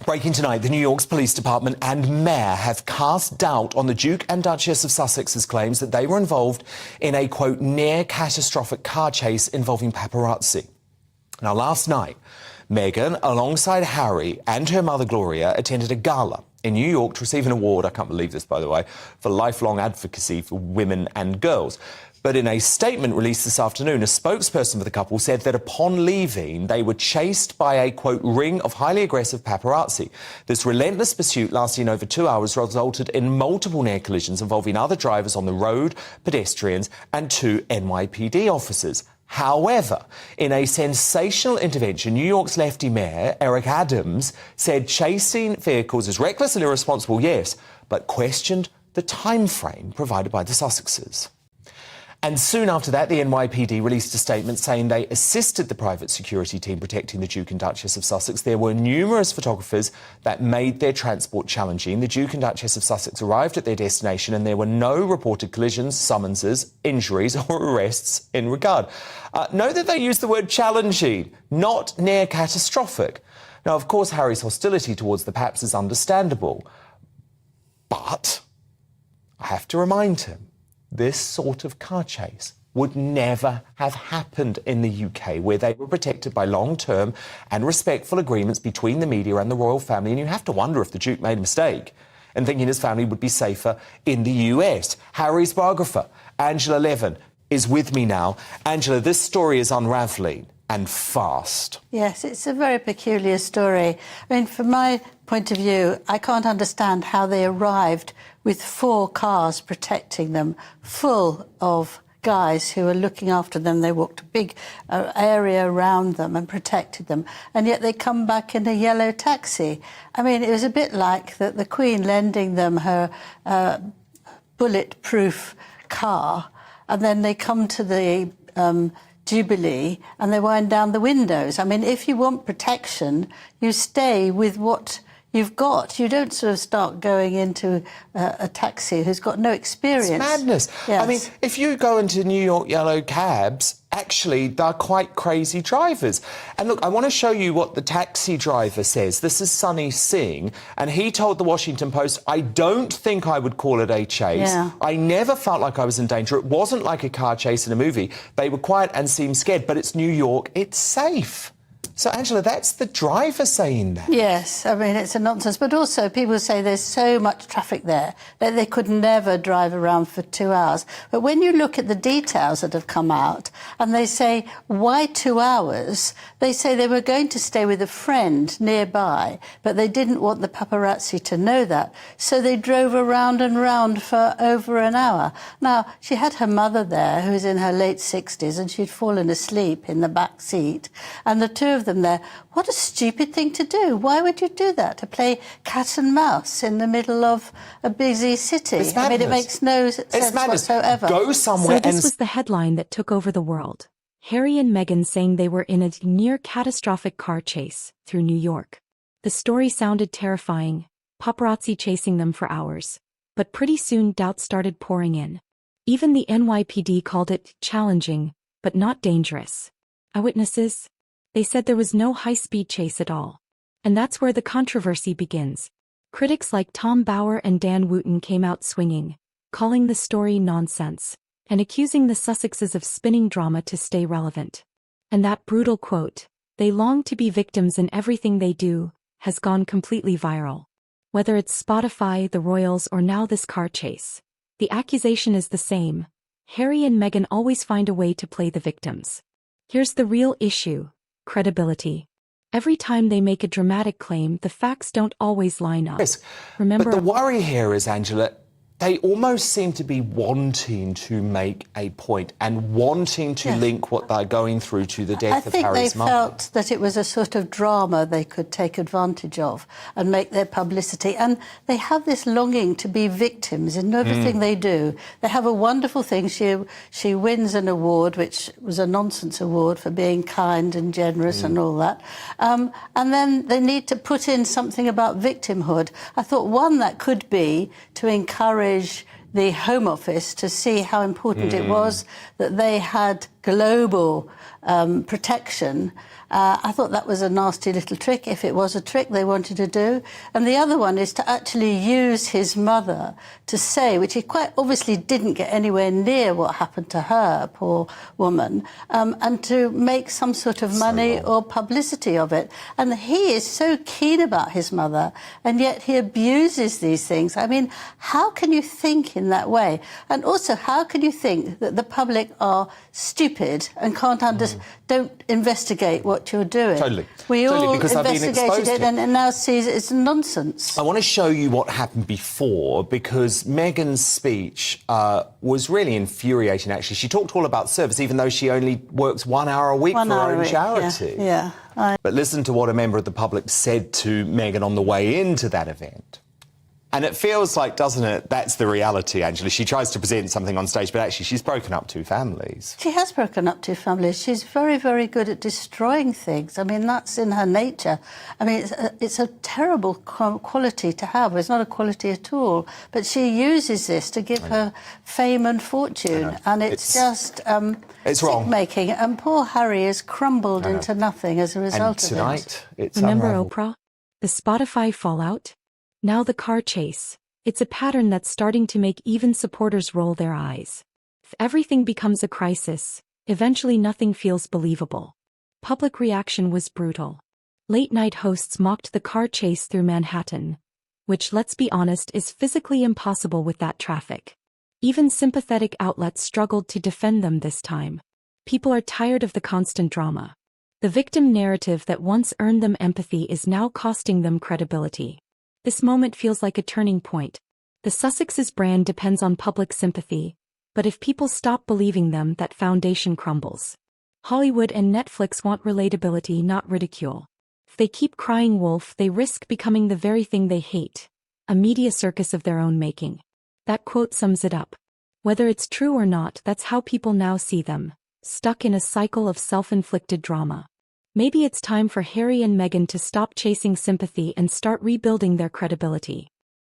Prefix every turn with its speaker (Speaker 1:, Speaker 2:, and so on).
Speaker 1: Breaking tonight, the New York's police department and mayor have cast doubt on the Duke and Duchess of Sussex's claims that they were involved in a, quote, near-catastrophic car chase involving paparazzi. Now, last night, Meghan, alongside Harry and her mother Gloria, attended a gala in New York to receive an award, I can't believe this, by the way, for lifelong advocacy for women and girls. But in a statement released this afternoon, a spokesperson for the couple said that upon leaving, they were chased by a, quote, ring of highly aggressive paparazzi. This relentless pursuit lasting over 2 hours resulted in multiple near collisions involving other drivers on the road, pedestrians and 2 NYPD officers. However, in a sensational intervention, New York's lefty mayor, Eric Adams, said chasing vehicles is reckless and irresponsible, yes, but questioned the time frame provided by the Sussexes. And soon after that, the NYPD released a statement saying they assisted the private security team protecting the Duke and Duchess of Sussex. There were numerous photographers that made their transport challenging. The Duke and Duchess of Sussex arrived at their destination and there were no reported collisions, summonses, injuries or arrests in regard. Note that they used the word challenging, not near catastrophic. Now, of course, Harry's hostility towards the Paps is understandable. But I have to remind him, this sort of car chase would never have happened in the UK, where they were protected by long-term and respectful agreements between the media and the royal family. And you have to wonder if the Duke made a mistake in thinking his family would be safer in the US. Harry's biographer, Angela Levin, is with me now. Angela, this story is unravelling and fast.
Speaker 2: Yes, it's a very peculiar story. I mean, from my point of view, I can't understand how they arrived with 4 cars protecting them, full of guys who were looking after them. They walked a big area around them and protected them, and yet they come back in a yellow taxi. I mean, it was a bit like the Queen lending them her bulletproof car, and then they come to the Jubilee and they wind down the windows. I mean, if you want protection, you stay with what you've got. You don't sort of start going into a taxi who's got no experience.
Speaker 1: It's madness.
Speaker 2: Yes.
Speaker 1: I mean, if you go into New York yellow cabs, actually, they're quite crazy drivers. And look, I want to show you what the taxi driver says. This is Sonny Singh, and he told the Washington Post, I don't think I would call it a chase.
Speaker 2: Yeah.
Speaker 1: I never felt like I was in danger. It wasn't like a car chase in a movie. They were quiet and seemed scared, but it's New York. It's safe. So, Angela, that's the driver saying that.
Speaker 2: Yes, I mean, it's a nonsense. But also, people say there's so much traffic there that they could never drive around for 2 hours. But when you look at the details that have come out, and they say, why 2 hours? They say they were going to stay with a friend nearby, but they didn't want the paparazzi to know that. So they drove around and round for over an hour. Now, she had her mother there, who was in her late 60s, and she'd fallen asleep in the back seat. And the two of them there. What a stupid thing to do. Why would you do that? To play cat and mouse in the middle of a busy city? I mean, it makes no sense whatsoever.
Speaker 1: Go somewhere.
Speaker 3: So this was the headline that took over the world. Harry and Meghan saying they were in a near-catastrophic car chase through New York. The story sounded terrifying, paparazzi chasing them for hours. But pretty soon doubts started pouring in. Even the NYPD called it challenging, but not dangerous. Eyewitnesses? They said there was no high-speed chase at all. And that's where the controversy begins. Critics like Tom Bauer and Dan Wooten came out swinging, calling the story nonsense, and accusing the Sussexes of spinning drama to stay relevant. And that brutal quote, "They long to be victims in everything they do," has gone completely viral. Whether it's Spotify, the Royals, or now this car chase, the accusation is the same. Harry and Meghan always find a way to play the victims. Here's the real issue. Credibility. Every time they make a dramatic claim, the facts don't always line up.
Speaker 1: Yes.
Speaker 3: Remember,
Speaker 1: but the worry here is, Angela, they almost seem to be wanting to make a point and wanting to link what they're going through to the death of Harry's mother.
Speaker 2: I think they felt that it was a sort of drama they could take advantage of and make their publicity. And they have this longing to be victims in everything they do. They have a wonderful thing. She wins an award, which was a nonsense award for being kind and generous and all that. And then they need to put in something about victimhood. I thought, one, that could be to encourage the Home Office to see how important it was that they had global protection. I thought that was a nasty little trick, if it was a trick they wanted to do. And the other one is to actually use his mother to say, which he quite obviously didn't get anywhere near what happened to her, poor woman, and to make some sort of money or publicity of it. And he is so keen about his mother, and yet he abuses these things. I mean, how can you think in that way? And also, how can you think that the public are stupid and don't investigate what you're doing?
Speaker 1: Totally.
Speaker 2: We all
Speaker 1: because I've been
Speaker 2: investigated
Speaker 1: exposed
Speaker 2: it
Speaker 1: to it.
Speaker 2: and now sees it's nonsense.
Speaker 1: I want to show you what happened before, because Meghan's speech was really infuriating, actually. She talked all about service, even though she only works 1 hour a week for her own charity.
Speaker 2: Yeah.
Speaker 1: But listen to what a member of the public said to Meghan on the way into that event. And it feels like, doesn't it, that's the reality, Angela. She tries to present something on stage, but actually she's broken up 2 families.
Speaker 2: She has broken up 2 families. She's very, very good at destroying things. I mean, that's in her nature. I mean, it's a terrible quality to have. It's not a quality at all. But she uses this to give her fame and fortune. And it's just
Speaker 1: it's wrong.
Speaker 2: Making. And poor Harry has crumbled into nothing as a result of it.
Speaker 1: And tonight, it's
Speaker 3: Remember
Speaker 1: unraveled.
Speaker 3: Oprah? The Spotify fallout? Now the car chase. It's a pattern that's starting to make even supporters roll their eyes. If everything becomes a crisis, eventually nothing feels believable. Public reaction was brutal. Late-night hosts mocked the car chase through Manhattan, which, let's be honest, is physically impossible with that traffic. Even sympathetic outlets struggled to defend them this time. People are tired of the constant drama. The victim narrative that once earned them empathy is now costing them credibility. This moment feels like a turning point. The Sussexes' brand depends on public sympathy, but if people stop believing them, that foundation crumbles. Hollywood and Netflix want relatability, not ridicule. If they keep crying wolf, they risk becoming the very thing they hate, a media circus of their own making. That quote sums it up. Whether it's true or not, that's how people now see them, stuck in a cycle of self-inflicted drama. Maybe it's time for Harry and Meghan to stop chasing sympathy and start rebuilding their credibility.